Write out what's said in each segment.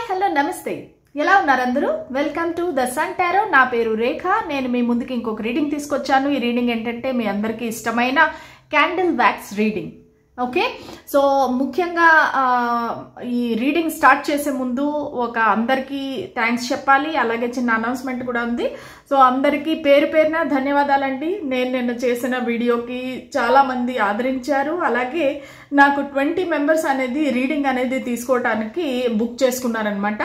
Hi hello నమస్తే ఎలా ఉన్నారు అందరూ welcome to the sun tarot నా పేరు రేఖ నేను మీ ముందుకి ఇంకొక రీడింగ్ తీసుకొచ్చాను ఈ రీడింగ్ ఏంటంటే మీ అందరికీ ఇష్టమైన candle wax reading okay so ముఖ్యంగా ఈ రీడింగ్ స్టార్ట్ చేసే ముందు ఒక అందరికీ థ్యాంక్స్ చెప్పాలి అలాగే చిన్న అనౌన్స్మెంట్ కూడా ఉంది సో అందరికీ పేరు పేరున ధన్యవాదాలండి నేను నిన్న చేసిన వీడియోకి చాలా మంది ఆదరించారు అలాగే నాకు 20 మెంబర్స్ అనేది రీడింగ్ అనేది తీసుకోవడానికి బుక్ చేసుకున్నారనమాట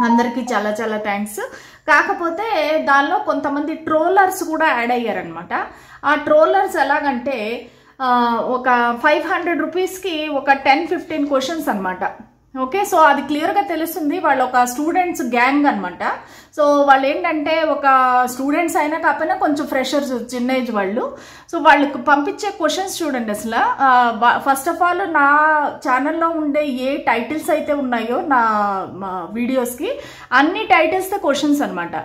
అందరికీ చాలా చాలా థ్యాంక్స్ కాకపోతే దానిలో కొంతమంది ట్రోలర్స్ కూడా యాడ్ అయ్యారనమాట ఆ ట్రోలర్స్ ఎలాగంటే ఒక 500 రూపీస్కి ఒక 10-15 క్వశ్చన్స్ అనమాట ఓకే సో అది క్లియర్గా తెలుస్తుంది వాళ్ళు ఒక స్టూడెంట్స్ గ్యాంగ్ అనమాట సో వాళ్ళు ఏంటంటే ఒక స్టూడెంట్స్ అయినా కాకపోయినా కొంచెం ఫ్రెషర్స్ చిన్న ఏజ్ వాళ్ళు సో వాళ్ళకి పంపించే క్వశ్చన్స్ చూడండి అసలు ఫస్ట్ ఆఫ్ ఆల్ నా ఛానల్లో ఉండే ఏ టైటిల్స్ అయితే ఉన్నాయో నా వీడియోస్కి అన్ని టైటిల్స్తో క్వశ్చన్స్ అనమాట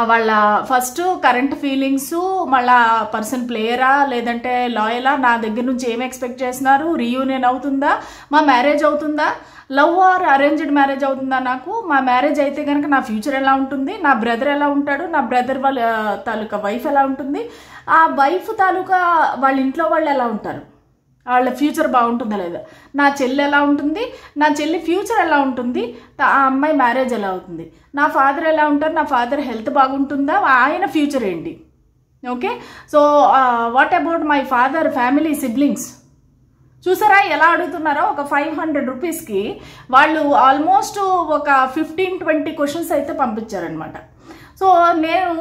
వాళ్ళ ఫస్ట్ కరెంట్ ఫీలింగ్స్ మళ్ళా పర్సన్ ప్లేయరా లేదంటే లాయలా నా దగ్గర నుంచి ఏం ఎక్స్పెక్ట్ చేస్తున్నారు రీయూనియన్ అవుతుందా మా మ్యారేజ్ అవుతుందా లవ్ ఆర్ అరేంజ్డ్ మ్యారేజ్ అవుతుందా నాకు మా మ్యారేజ్ అయితే కనుక నా ఫ్యూచర్ ఎలా ఉంటుంది నా బ్రదర్ ఎలా ఉంటాడు నా బ్రదర్ వాళ్ళ తాలూకా వైఫ్ ఎలా ఉంటుంది ఆ వైఫ్ తాలూకా వాళ్ళ ఇంట్లో వాళ్ళు ఎలా ఉంటారు వాళ్ళ ఫ్యూచర్ బాగుంటుందా లేదా నా చెల్లి ఎలా ఉంటుంది నా చెల్లి ఫ్యూచర్ ఎలా ఉంటుంది ఆ అమ్మాయి మ్యారేజ్ ఎలా అవుతుంది నా ఫాదర్ ఎలా ఉంటారు నా ఫాదర్ హెల్త్ బాగుంటుందా ఆయన ఫ్యూచర్ ఏంటి okay so what about my father family siblings చూసారా ఎలా అడుగుతున్నారో ఒక 500 రూపీస్కి వాళ్ళు ఆల్మోస్ట్ ఒక 15-20 క్వశ్చన్స్ అయితే పంపించారనమాట సో నేను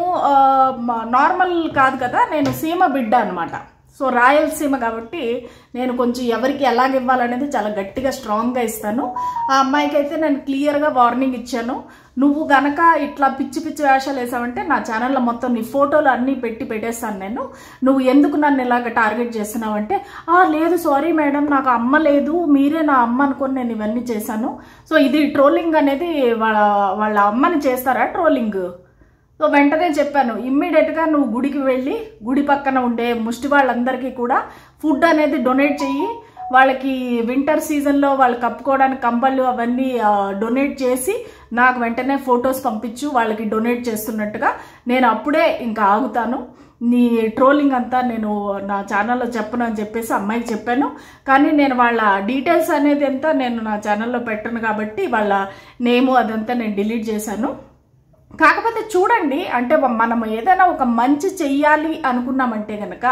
నార్మల్ కాదు కదా నేను సీమ బిడ్డ అనమాట సో రాయలసీమ కాబట్టి నేను కొంచెం ఎవరికి ఎలాగ ఇవ్వాలనేది చాలా గట్టిగా స్ట్రాంగ్గా ఇస్తాను ఆ అమ్మాయికి అయితే నేను క్లియర్గా వార్నింగ్ ఇచ్చాను నువ్వు గనక ఇట్లా పిచ్చి పిచ్చి వేషాలు వేసావంటే నా ఛానల్లో మొత్తం నీ ఫోటోలు అన్నీ పెట్టేస్తాను నేను నువ్వు ఎందుకు నన్ను ఇలాగ టార్గెట్ చేస్తున్నావంటే లేదు సారీ మేడం నాకు అమ్మ లేదు మీరే నా అమ్మ అనుకొని నేను ఇవన్నీ చేశాను సో ఇది ట్రోలింగ్ అనేది వాళ్ళ అమ్మని చేస్తారా ట్రోలింగ్ సో వెంటనే చెప్పాను ఇమ్మీడియట్గా నువ్వు గుడికి వెళ్ళి గుడి పక్కన ఉండే ముష్టి వాళ్ళందరికీ కూడా ఫుడ్ అనేది డొనేట్ చెయ్యి వాళ్ళకి వింటర్ సీజన్లో వాళ్ళు కప్పుకోవడానికి కంబళ్ళు అవన్నీ డొనేట్ చేసి నాకు వెంటనే ఫొటోస్ పంపించు వాళ్ళకి డొనేట్ చేస్తున్నట్టుగా నేను అప్పుడే ఇంకా ఆగుతాను నీ ట్రోలింగ్ అంతా నేను నా ఛానల్లో చెప్పను అని చెప్పేసి అమ్మాయికి చెప్పాను కానీ నేను వాళ్ళ డీటెయిల్స్ అనేది అంతా నేను నా ఛానల్లో పెట్టను కాబట్టి వాళ్ళ నేము అదంతా నేను డిలీట్ చేశాను కాకపోతే చూడండి అంటే మనం ఏదైనా ఒక మంచి చెయ్యాలి అనుకున్నామంటే కనుక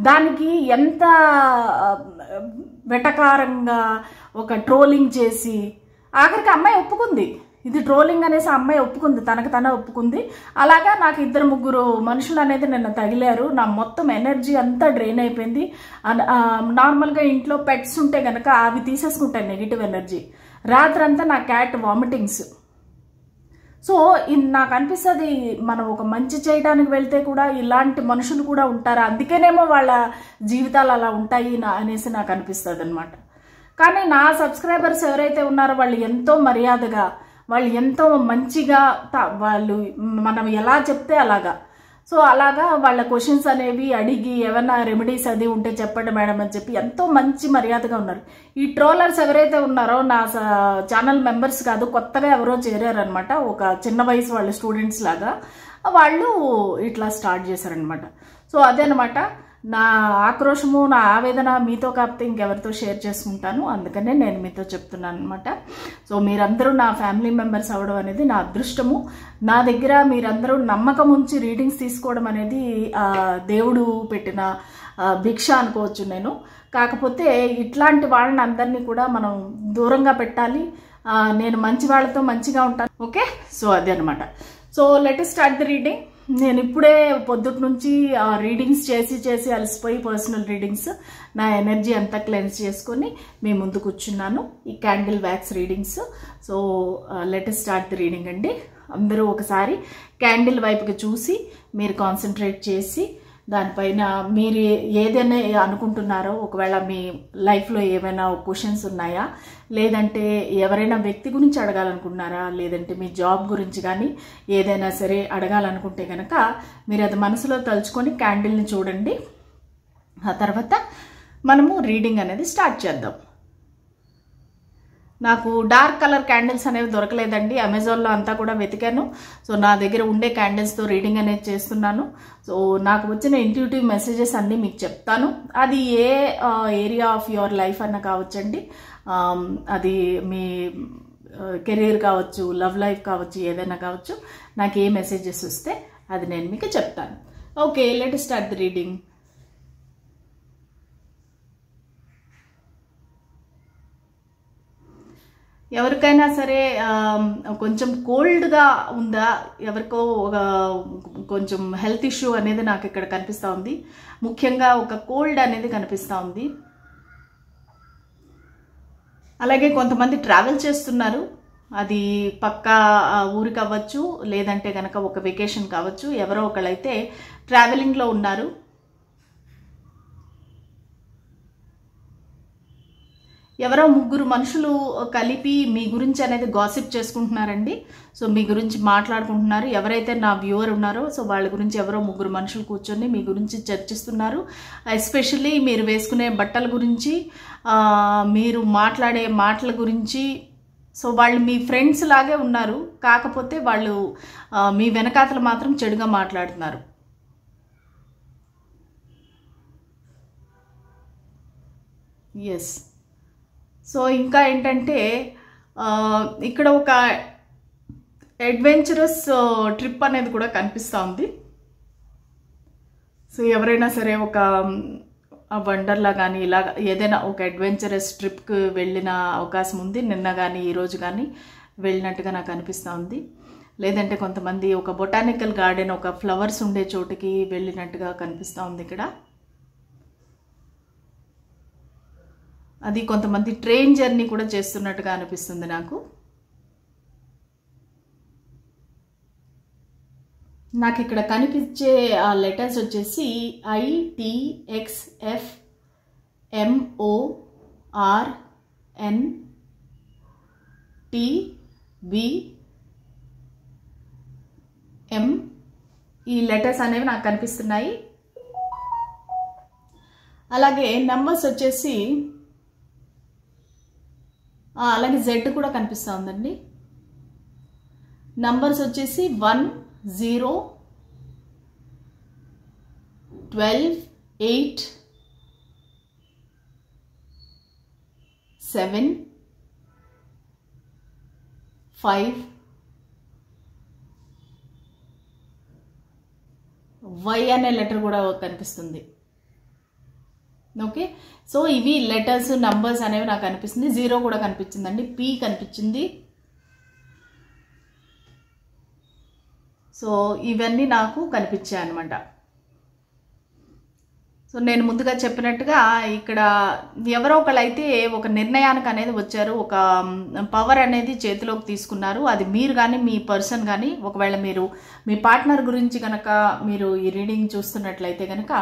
దానికి ఎంత వెటకారంగా ఒక ట్రోలింగ్ చేసి ఆఖరికి అమ్మాయి ఒప్పుకుంది ఇది ట్రోలింగ్ అనేసి అమ్మాయి ఒప్పుకుంది తనకు తనే ఒప్పుకుంది అలాగా నాకు 2-3 మనుషులు అనేది నిన్న తగిలారు నా మొత్తం ఎనర్జీ అంతా డ్రైన్ అయిపోయింది నార్మల్గా ఇంట్లో పెట్స్ ఉంటే కనుక అవి తీసేసుకుంటాయి నెగిటివ్ ఎనర్జీ రాత్రంతా నా క్యాట్ వామిటింగ్స్ సో నాకు అనిపిస్తుంది మనం ఒక మంచి చేయడానికి వెళ్తే కూడా ఇలాంటి మనుషులు కూడా ఉంటారా అందుకేనేమో వాళ్ళ జీవితాలు అలా ఉంటాయి అనేసి నాకు అనిపిస్తుంది అనమాట కానీ నా సబ్స్క్రైబర్స్ ఎవరైతే ఉన్నారో వాళ్ళు ఎంతో మర్యాదగా వాళ్ళు ఎంతో మంచిగా వాళ్ళు మనం ఎలా చెప్తే అలాగా సో అలాగా వాళ్ళ క్వశ్చన్స్ అనేవి అడిగి ఏమైనా రెమెడీస్ అది ఉంటే చెప్పండి మేడం అని చెప్పి ఎంతో మంచి మర్యాదగా ఉన్నారు ఈ ట్రోలర్స్ ఎవరైతే ఉన్నారో నా ఛానల్ మెంబర్స్ కాదు కొత్తగా ఎవరో చేరారనమాట ఒక చిన్న వయసు వాళ్ళ స్టూడెంట్స్ లాగా వాళ్ళు ఇట్లా స్టార్ట్ చేశారనమాట సో అదేనమాట నా ఆక్రోషము నా ఆవేదన మీతో కాకపోతే ఇంకెవరితో షేర్ చేసుకుంటాను అందుకనే నేను మీతో చెప్తున్నాను అనమాట సో మీరందరూ నా ఫ్యామిలీ మెంబర్స్ అవ్వడం అనేది నా అదృష్టము నా దగ్గర మీరందరూ నమ్మకం ఉంచి రీడింగ్స్ తీసుకోవడం అనేది దేవుడు పెట్టిన భిక్ష అనుకోవచ్చు నేను కాకపోతే ఇట్లాంటి వాళ్ళని అందరినీ కూడా మనం దూరంగా పెట్టాలి నేను మంచి వాళ్ళతో మంచిగా ఉంటాను ఓకే సో అదే అనమాట so let us start the reading నేను ఇప్పుడే పొద్దుటి నుంచి రీడింగ్స్ చేసి అలసిపోయి పర్సనల్ రీడింగ్స్ నా ఎనర్జీ అంతా క్లెన్స్ చేసుకొని మీ ముందు కూర్చున్నాను ఈ candle wax readings so let us start the reading అండి అందరూ ఒకసారి క్యాండిల్ వైపుకి చూసి మీరు కాన్సన్ట్రేట్ చేసి దానిపైన మీరు ఏదైనా అనుకుంటున్నారో ఒకవేళ మీ లైఫ్లో ఏమైనా క్వశ్చన్స్ ఉన్నాయా లేదంటే ఎవరైనా వ్యక్తి గురించి అడగాలనుకుంటున్నారా లేదంటే మీ జాబ్ గురించి కానీ ఏదైనా సరే అడగాలనుకుంటే కనుక మీరు అది మనసులో తలుచుకొని క్యాండిల్ని చూడండి ఆ తర్వాత మనము రీడింగ్ అనేది స్టార్ట్ చేద్దాం నాకు డార్క్ కలర్ క్యాండిల్స్ అనేవి దొరకలేదండి, అమెజాన్లో అంతా కూడా వెతికాను. సో నా దగ్గర ఉండే క్యాండిల్స్తో రీడింగ్ అనేది చేస్తున్నాను. సో నాకు వచ్చిన ఇంట్యూటివ్ మెసేజెస్ అన్నీ మీకు చెప్తాను. అది ఏ ఏరియా ఆఫ్ యువర్ లైఫ్ అన్న కావచ్చండి, అది మీ కెరీర్ కావచ్చు, లవ్ లైఫ్ కావచ్చు, ఏదైనా కావచ్చు. నాకు ఏ మెసేజెస్ వస్తే అది నేను మీకు చెప్తాను. Okay, let start the reading. ఎవరికైనా సరే కొంచెం కోల్డ్గా ఉందా, ఎవరికో ఒక కొంచెం హెల్త్ ఇష్యూ అనేది నాకు ఇక్కడ కనిపిస్తూ ఉంది. ముఖ్యంగా ఒక కోల్డ్ అనేది కనిపిస్తూ ఉంది. అలాగే కొంతమంది ట్రావెల్ చేస్తున్నారు, అది పక్కా ఊరికి అవ్వచ్చు, లేదంటే కనుక ఒక వెకేషన్ కావచ్చు. ఎవరో ఒకళ్ళైతే ట్రావెలింగ్లో ఉన్నారు. ఎవరో ముగ్గురు మనుషులు కలిపి మీ గురించి అనేది గాసిప్ చేసుకుంటున్నారండి. సో మీ గురించి మాట్లాడుకుంటున్నారు. ఎవరైతే నా వ్యూవర్ ఉన్నారో సో వాళ్ళ గురించి ఎవరో ముగ్గురు మనుషులు కూర్చొని మీ గురించి చర్చిస్తున్నారు. ఎస్పెషల్లీ మీరు వేసుకునే బట్టల గురించి, మీరు మాట్లాడే మాటల గురించి. సో వాళ్ళు మీ ఫ్రెండ్స్ లాగే ఉన్నారు, కాకపోతే వాళ్ళు మీ వెనకాతలు మాత్రం చెడుగా మాట్లాడుతున్నారు. ఎస్. సో ఇంకా ఏంటంటే ఇక్కడ ఒక అడ్వెంచరస్ ట్రిప్ అనేది కూడా కనిపిస్తూ ఉంది. సో ఎవరైనా సరే ఒక వండర్లా కానీ ఇలా ఏదైనా ఒక అడ్వెంచరస్ ట్రిప్కి వెళ్ళిన అవకాశం ఉంది. నిన్న కానీ ఈరోజు కానీ వెళ్ళినట్టుగా నాకు అనిపిస్తూ ఉంది. లేదంటే కొంతమంది ఒక బొటానికల్ గార్డెన్, ఒక ఫ్లవర్స్ ఉండే చోటుకి వెళ్ళినట్టుగా కనిపిస్తూ ఉంది ఇక్కడ. అది కొంతమంది ట్రైన్ జర్నీ కూడా చేస్తున్నట్టుగా అనిపిస్తుంది నాకు. నాకు ఇక్కడ కనిపించే ఆ లెటర్స్ వచ్చేసి ITXFMORNTVM. ఈ లెటర్స్ అనేవి నాకు కనిపిస్తున్నాయి. అలాగే నెంబర్స్ వచ్చేసి అలాగే జెడ్ కూడా కనిపిస్తూ ఉందండి. నంబర్స్ వచ్చేసి 1, 0, 12, 8, 7, 5, Y అనే లెటర్ కూడా కనిపిస్తుంది. ఓకే, సో ఇవి లెటర్స్, నంబర్స్ అనేవి నాకు కనిపిస్తుంది. 0 కూడా కనిపించిందండి, P కనిపించింది. సో ఇవన్నీ నాకు కనిపించాయి అన్నమాట. సో నేను ముందుగా చెప్పినట్టుగా ఇక్కడ ఎవరో ఒకళ్ళైతే ఒక నిర్ణయానికి అనేది వచ్చారు, ఒక పవర్ అనేది చేతిలోకి తీసుకున్నారు. అది మీరు కానీ మీ పర్సన్ కానీ, ఒకవేళ మీరు మీ పార్ట్నర్ గురించి కనుక మీరు ఈ రీడింగ్ చూస్తున్నట్లయితే కనుక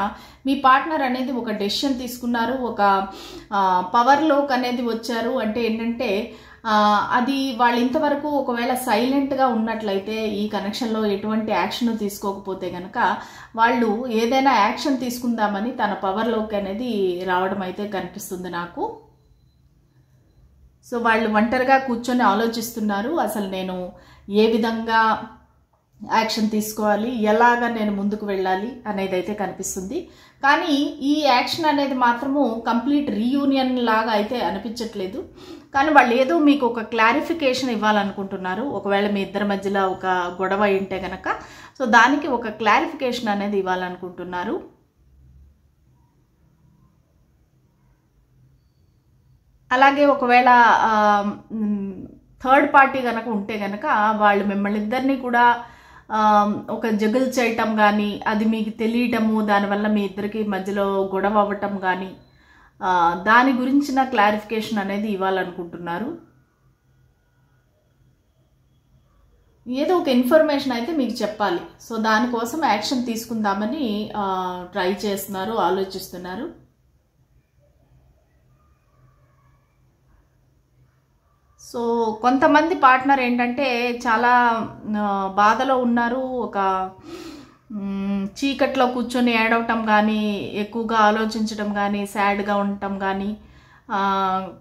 మీ పార్ట్నర్ అనేది ఒక డెసిషన్ తీసుకున్నారు, ఒక పవర్లోకి అనేది వచ్చారు. అంటే ఏంటంటే అది వాళ్ళు ఇంతవరకు ఒకవేళ సైలెంట్గా ఉన్నట్లయితే, ఈ కనెక్షన్లో ఎటువంటి యాక్షన్ తీసుకోకపోతే కనుక వాళ్ళు ఏదైనా యాక్షన్ తీసుకుందామని తన పవర్లోకి అనేది రావడం అయితే కనిపిస్తుంది నాకు. సో వాళ్ళు ఒంటరిగా కూర్చొని ఆలోచిస్తున్నారు, అసలు నేను ఏ విధంగా యాక్షన్ తీసుకోవాలి, ఎలాగా నేను ముందుకు వెళ్ళాలి అనేది అయితే కనిపిస్తుంది. కానీ ఈ యాక్షన్ అనేది మాత్రము కంప్లీట్ రీయూనియన్ లాగా అయితే అనిపించట్లేదు. కానీ వాళ్ళు ఏదో మీకు ఒక క్లారిఫికేషన్ ఇవ్వాలనుకుంటున్నారు. ఒకవేళ మీ ఇద్దరి మధ్యలో ఒక గొడవ ఉంటే కనుక సో దానికి ఒక క్లారిఫికేషన్ అనేది ఇవ్వాలనుకుంటున్నారు. అలాగే ఒకవేళ థర్డ్ పార్టీ కనుక ఉంటే కనుక వాళ్ళు మిమ్మల్ని ఇద్దరిని కూడా ఒక జగుల్ చేయటం కానీ, అది మీకు తెలియటము, దానివల్ల మీ ఇద్దరికి మధ్యలో గొడవ అవ్వటం కానీ, దాని గురించిన క్లారిఫికేషన్ అనేది ఇవ్వాలనుకుంటున్నారు. ఏదో ఒక ఇన్ఫర్మేషన్ అయితే మీకు చెప్పాలి. సో దానికోసం యాక్షన్ తీసుకుందామని ట్రై చేస్తున్నారు, ఆలోచిస్తున్నారు. సో కొంతమంది పార్ట్నర్ ఏంటంటే చాలా బాధలో ఉన్నారు, ఒక చీకట్లో కూర్చొని ఏడవటం కానీ, ఎక్కువగా ఆలోచించడం కానీ, సాడ్గా ఉండటం కానీ,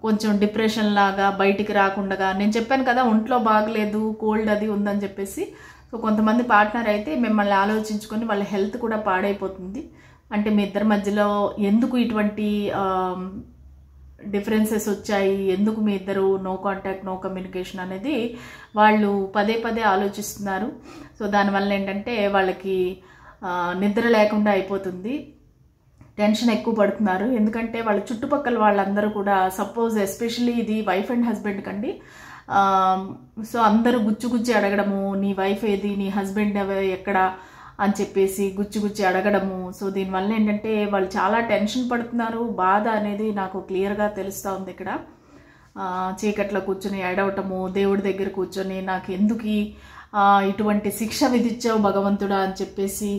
కొంచెం డిప్రెషన్ లాగా బయటికి రాకుండా, నేను చెప్పాను కదా ఒంట్లో బాగలేదు, కోల్డ్ అది ఉందని చెప్పేసి. సో కొంతమంది పార్ట్నర్ అయితే మిమ్మల్ని ఆలోచించుకొని వాళ్ళ హెల్త్ కూడా పాడైపోతుంది. అంటే మీ ఇద్దరి మధ్యలో ఎందుకు ఇటువంటి డిఫరెన్సెస్ వచ్చాయి, ఎందుకు మీ ఇద్దరు నో కాంటాక్ట్ నో కమ్యూనికేషన్ అనేది వాళ్ళు పదే పదే ఆలోచిస్తున్నారు. సో దానివల్ల ఏంటంటే వాళ్ళకి నిద్ర లేకుండా అయిపోతుంది, టెన్షన్ ఎక్కువ పడుతున్నారు. ఎందుకంటే వాళ్ళ చుట్టుపక్కల వాళ్ళందరూ కూడా, సపోజ్ ఎస్పెషల్లీ ఇది వైఫ్ అండ్ హస్బెండ్ కండి, సో అందరూ గుచ్చి అడగడము, నీ వైఫ్ ఏది, నీ హస్బెండ్ ఎక్కడ అని చెప్పేసి గుచ్చి అడగడము. సో దీనివల్ల ఏంటంటే వాళ్ళు చాలా టెన్షన్ పడుతున్నారు. బాధ అనేది నాకు క్లియర్గా తెలుస్తూ ఉంది. ఇక్కడ చీకట్లో కూర్చొని ఏడవటము, దేవుడి దగ్గర కూర్చొని నాకు ఎందుకు ఇటువంటి శిక్ష విధించావు భగవంతుడా అని చెప్పేసి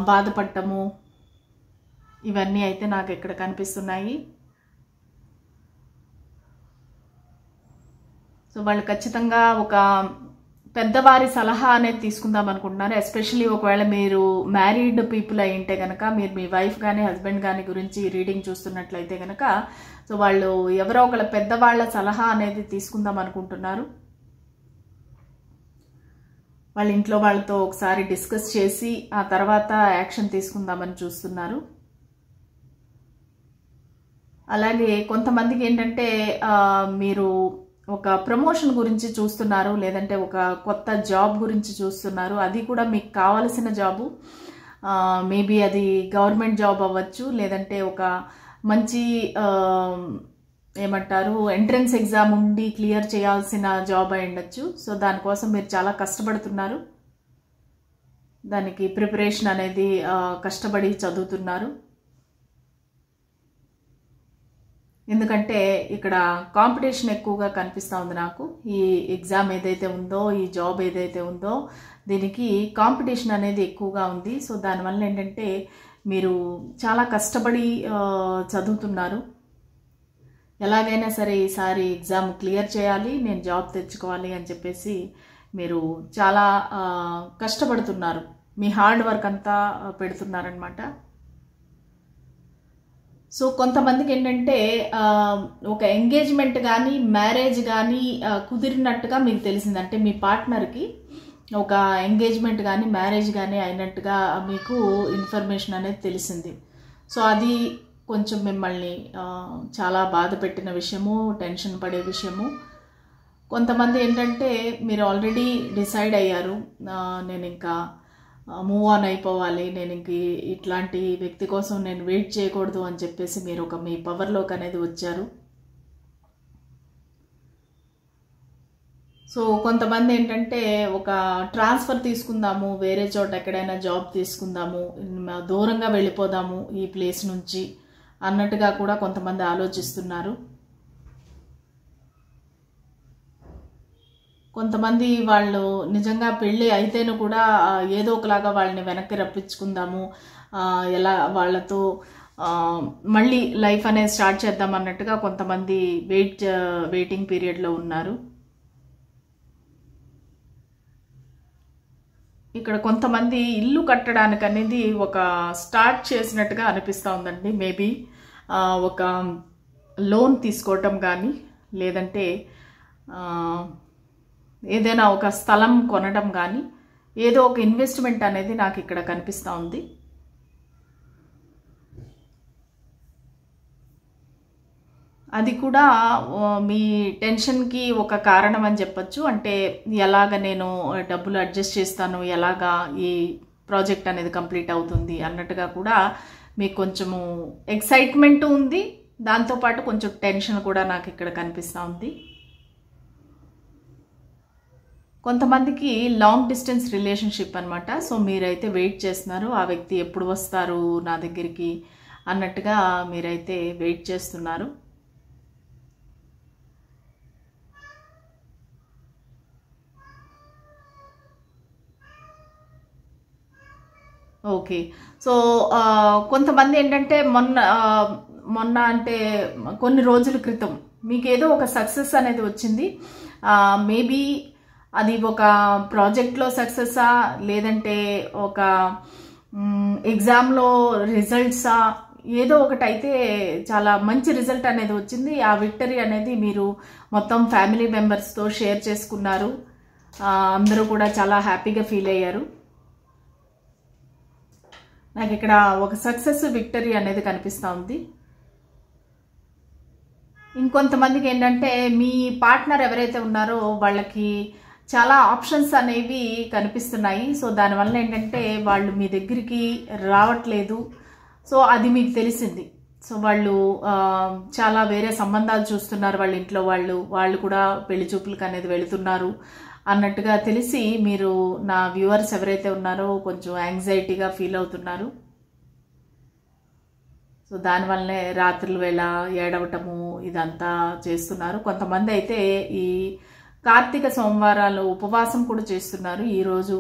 బాధపడటము, ఇవన్నీ అయితే నాకు ఇక్కడ కనిపిస్తున్నాయి. సో వాళ్ళు ఖచ్చితంగా ఒక పెద్దవారి సలహా అనేది తీసుకుందాం అనుకుంటున్నారు. ఎస్పెషల్లీ ఒకవేళ మీరు మ్యారీడ్ పీపుల్ అయి ఉంటే కనుక, మీరు మీ వైఫ్ కానీ హస్బెండ్ కానీ గురించి రీడింగ్ చూస్తున్నట్లయితే కనుక, సో వాళ్ళు ఎవరో ఒకళ్ళ పెద్దవాళ్ళ సలహా అనేది తీసుకుందాం అనుకుంటున్నారు. వాళ్ళ ఇంట్లో వాళ్ళతో ఒకసారి డిస్కస్ చేసి ఆ తర్వాత యాక్షన్ తీసుకుందామని చూస్తున్నారు. అలాగే కొంతమందికి ఏంటంటే మీరు ఒక ప్రమోషన్ గురించి చూస్తున్నారు, లేదంటే ఒక కొత్త జాబ్ గురించి చూస్తున్నారు. అది కూడా మీకు కావాల్సిన జాబు, మేబీ అది గవర్నమెంట్ జాబ్ అవ్వచ్చు, లేదంటే ఒక మంచి ఏమంటారు ఎంట్రన్స్ ఎగ్జామ్ ఉండి క్లియర్ చేయాల్సిన జాబ్ అయి ఉండొచ్చు. సో దానికోసం మీరు చాలా కష్టపడుతున్నారు, దానికి ప్రిపరేషన్ అనేది కష్టపడి చదువుతున్నారు. ఎందుకంటే ఇక్కడ కాంపిటీషన్ ఎక్కువగా కనిపిస్తూ ఉంది నాకు. ఈ ఎగ్జామ్ ఏదైతే ఉందో, ఈ జాబ్ ఏదైతే ఉందో, దీనికి కాంపిటీషన్ అనేది ఎక్కువగా ఉంది. సో దానివల్ల ఏంటంటే మీరు చాలా కష్టపడి చదువుతున్నారు. ఎలాగైనా సరే ఈసారి ఎగ్జామ్ క్లియర్ చేయాలి, నేను జాబ్ తెచ్చుకోవాలి అని చెప్పేసి మీరు చాలా కష్టపడుతున్నారు. మీ హార్డ్ వర్క్ అంతా పెడుతున్నారనమాట. సో కొంతమందికి ఏంటంటే ఒక ఎంగేజ్మెంట్ కానీ మ్యారేజ్ కానీ కుదిరినట్టుగా మీకు తెలిసింది. అంటే మీ పార్ట్నర్కి ఒక ఎంగేజ్మెంట్ కానీ మ్యారేజ్ కానీ అయినట్టుగా మీకు ఇన్ఫర్మేషన్ అనేది తెలిసింది. సో అది కొంచెం మిమ్మల్ని చాలా బాధ పెట్టిన విషయము, టెన్షన్ పడే విషయము. కొంతమంది ఏంటంటే మీరు ఆల్రెడీ డిసైడ్ అయ్యారు, నేను ఇంకా మూవ్ ఆన్ అయిపోవాలి, నేను ఇంక ఇట్లాంటి వ్యక్తి కోసం నేను వెయిట్ చేయకూడదు అని చెప్పేసి మీరు ఒక మీ పవర్లోకి అనేది వచ్చారు. సో కొంతమంది ఏంటంటే ఒక ట్రాన్స్ఫర్ తీసుకుందాము, వేరే చోట ఎక్కడైనా జాబ్ తీసుకుందాము, దూరంగా వెళ్ళిపోదాము ఈ ప్లేస్ నుంచి అన్నట్టుగా కూడా కొంతమంది ఆలోచిస్తున్నారు. కొంతమంది వాళ్ళు నిజంగా పెళ్ళి అయితేనూ కూడా ఏదో ఒకలాగా వాళ్ళని వెనక్కి రప్పించుకుందాము, ఎలా వాళ్ళతో మళ్ళీ లైఫ్ అనేది స్టార్ట్ చేద్దాం అన్నట్టుగా కొంతమంది వెయిటింగ్ పీరియడ్లో ఉన్నారు. ఇక్కడ కొంతమంది ఇల్లు కట్టడానికి అనేది ఒక స్టార్ట్ చేసినట్టుగా అనిపిస్తూ ఉందండి. మేబీ ఒక లోన్ తీసుకోవటం కానీ, లేదంటే ఏదైనా ఒక స్థలం కొనడం కానీ, ఏదో ఒక ఇన్వెస్ట్మెంట్ అనేది నాకు ఇక్కడ కనిపిస్తూ ఉంది. అది కూడా మీ టెన్షన్కి ఒక కారణం అని చెప్పొచ్చు. అంటే ఎలాగ నేను డబ్బులు అడ్జస్ట్ చేస్తాను, ఎలాగా ఈ ప్రాజెక్ట్ అనేది కంప్లీట్ అవుతుంది అన్నట్టుగా కూడా మీకు కొంచెము ఎక్సైట్మెంట్ ఉంది, దాంతోపాటు కొంచెం టెన్షన్ కూడా నాకు ఇక్కడ కనిపిస్తూ ఉంది. కొంతమందికి లాంగ్ డిస్టెన్స్ రిలేషన్షిప్ అనమాట. సో మీరైతే వెయిట్ చేస్తున్నారు, ఆ వ్యక్తి ఎప్పుడు వస్తారు నా దగ్గరికి అన్నట్టుగా మీరైతే వెయిట్ చేస్తున్నారు. ఓకే. సో కొంతమంది ఏంటంటే మొన్న అంటే కొన్ని రోజుల క్రితం మీకు ఏదో ఒక సక్సెస్ అనేది వచ్చింది. మేబీ అది ఒక ప్రాజెక్ట్లో సక్సెస్సా, లేదంటే ఒక ఎగ్జామ్లో రిజల్ట్సా, ఏదో ఒకటి అయితే చాలా మంచి రిజల్ట్ అనేది వచ్చింది. ఆ విక్టరీ అనేది మీరు మొత్తం ఫ్యామిలీ మెంబర్స్తో షేర్ చేసుకున్నారు. అందరూ కూడా చాలా హ్యాపీగా ఫీల్ అయ్యారు. నాకు ఇక్కడ ఒక సక్సెస్ విక్టరీ అనేది కనిపిస్తూ ఉంది. ఇంకొంతమందికి ఏంటంటే మీ పార్ట్నర్ ఎవరైతే ఉన్నారో వాళ్ళకి చాలా ఆప్షన్స్ అనేవి కనిపిస్తున్నాయి. సో దానివల్ల ఏంటంటే వాళ్ళు మీ దగ్గరికి రావట్లేదు. సో అది మీకు తెలిసింది. సో వాళ్ళు చాలా వేరే సంబంధాలు చూస్తున్నారు. వాళ్ళ ఇంట్లో వాళ్ళు కూడా పెళ్లి చూపులకు అనేది వెళుతున్నారు అన్నట్టుగా తెలిసి మీరు నా వ్యూవర్స్ ఎవరైతే ఉన్నారో కొంచెం యాంగ్జైటీగా ఫీల్ అవుతున్నారు. సో దానివల్లనే రాత్రుల వేళ ఏడవటము ఇదంతా చేస్తున్నారు. కొంతమంది అయితే ఈ కార్తీక సోమవారాలు ఉపవాసం కూడా చేస్తున్నారు. ఈరోజు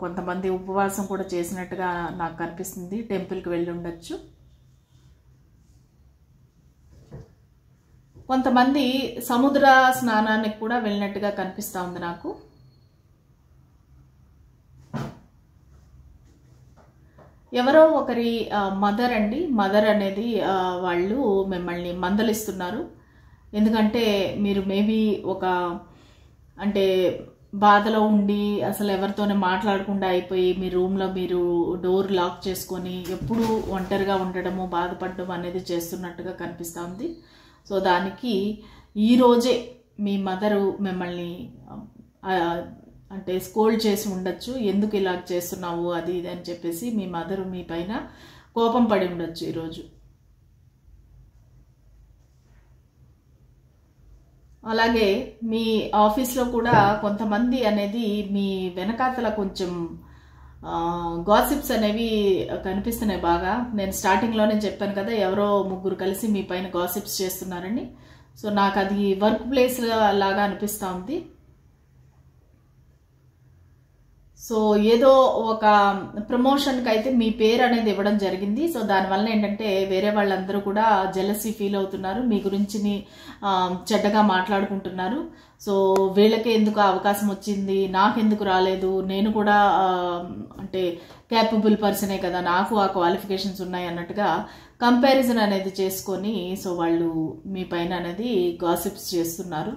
కొంతమంది ఉపవాసం కూడా చేసినట్టుగా నాకు కనిపిస్తుంది. టెంపుల్కి వెళ్ళి ఉండొచ్చు. కొంతమంది సముద్ర స్నానానికి కూడా వెళ్ళినట్టుగా కనిపిస్తూ ఉంది నాకు. ఎవరో ఒకరి మదర్ అండి, మదర్ అనేది వాళ్ళు మిమ్మల్ని మందలిస్తున్నారు. ఎందుకంటే మీరు మేబీ ఒక అంటే బాధలో ఉండి అసలు ఎవరితోనే మాట్లాడకుండా అయిపోయి మీ రూమ్లో మీరు డోర్ లాక్ చేసుకొని ఎప్పుడూ ఒంటరిగా ఉండడము బాధపడడం అనేది చేస్తున్నట్టుగా కనిపిస్తూ ఉంది. సో దానికి ఈరోజే మీ మదరు మిమ్మల్ని అంటే స్కోల్డ్ చేసి ఉండొచ్చు. ఎందుకు ఇలా చేస్తున్నావు అది ఇది అని చెప్పేసి మీ మదరు మీ పైన కోపం పడి ఉండొచ్చు ఈరోజు. అలాగే మీ ఆఫీస్లో కూడా కొంతమంది అనేది మీ వెనకాతల కొంచెం గాసిప్స్ అనేవి కనిపిస్తున్నాయి బాగా. నేను స్టార్టింగ్లోనే చెప్పాను కదా, ఎవరో ముగ్గురు కలిసి మీ పైన గాసిప్స్ చేస్తున్నారని. సో నాకు అది వర్క్ ప్లేస్ లాగా అనిపిస్తూ ఉంది. సో ఏదో ఒక ప్రమోషన్కి అయితే మీ పేరు అనేది ఇవ్వడం జరిగింది. సో దానివల్ల ఏంటంటే వేరే వాళ్ళందరూ కూడా జెలసీ ఫీల్ అవుతున్నారు, మీ గురించి చెడ్డగా మాట్లాడుకుంటున్నారు. సో వీళ్ళకే ఎందుకు అవకాశం వచ్చింది, నాకెందుకు రాలేదు, నేను కూడా అంటే క్యాపబుల్ పర్సనే కదా, నాకు ఆ క్వాలిఫికేషన్స్ ఉన్నాయి అన్నట్టుగా కంపారిజన్ అనేది చేసుకొని సో వాళ్ళు మీ పైన అనేది గాసిప్స్ చేస్తున్నారు.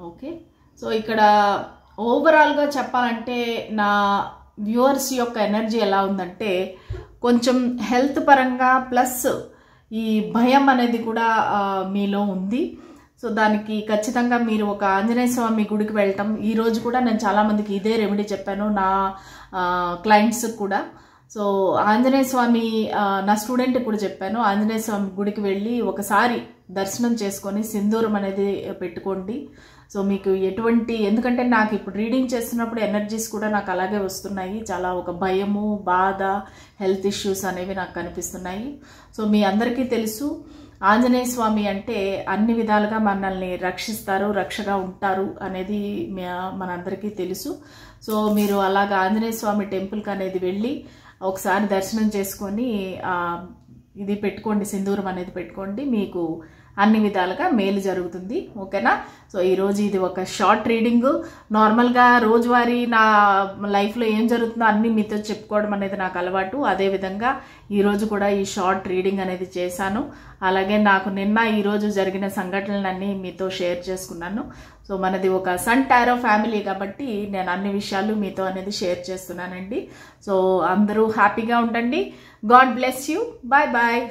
ఓకే, సో ఇక్కడ ఓవరాల్గా చెప్పాలంటే నా వ్యూవర్స్ యొక్క ఎనర్జీ ఎలా ఉందంటే కొంచెం హెల్త్ పరంగా ప్లస్ ఈ భయం అనేది కూడా మీలో ఉంది. సో దానికి ఖచ్చితంగా మీరు ఒక ఆంజనేయ స్వామి గుడికి వెళ్ళటం. ఈరోజు కూడా నేను చాలామందికి ఇదే రెమెడీ చెప్పాను నా క్లయింట్స్ కూడా. సో ఆంజనేయ స్వామి నా స్టూడెంట్కి కూడా చెప్పాను, ఆంజనేయ స్వామి గుడికి వెళ్ళి ఒకసారి దర్శనం చేసుకొని సింధూరం అనేది పెట్టుకోండి. సో మీకు ఎందుకంటే నాకు ఇప్పుడు రీడింగ్ చేస్తున్నప్పుడు ఎనర్జీస్ కూడా నాకు అలాగే వస్తున్నాయి. చాలా ఒక భయము, బాధ, హెల్త్ ఇష్యూస్ అనేవి నాకు కనిపిస్తున్నాయి. సో మీ అందరికీ తెలుసు ఆంజనేయ స్వామి అంటే అన్ని విధాలుగా మనల్ని రక్షిస్తారు, రక్షగా ఉంటారు అనేది మనందరికీ తెలుసు. సో మీరు అలాగా ఆంజనేయ స్వామి టెంపుల్కి అనేది వెళ్ళి ఒకసారి దర్శనం చేసుకొని ఇది పెట్టుకోండి, సింధూరం అనేది పెట్టుకోండి, మీకు అన్ని విధాలుగా మేలు జరుగుతుంది. ఓకేనా? సో ఈరోజు ఇది ఒక షార్ట్ రీడింగ్. నార్మల్గా రోజువారీ నా లైఫ్లో ఏం జరుగుతుందో అన్నీ మీతో చెప్పుకోవడం అనేది నాకు అలవాటు. అదేవిధంగా ఈరోజు కూడా ఈ షార్ట్ రీడింగ్ అనేది చేశాను. అలాగే నాకు ఈరోజు జరిగిన సంఘటనలన్నీ మీతో షేర్ చేసుకున్నాను. సో మనది ఒక సన్ టారో ఫ్యామిలీ కాబట్టి నేను అన్ని విషయాలు మీతో అనేది షేర్ చేస్తున్నానండి. సో అందరూ హ్యాపీగా ఉండండి. God bless you. Bye bye.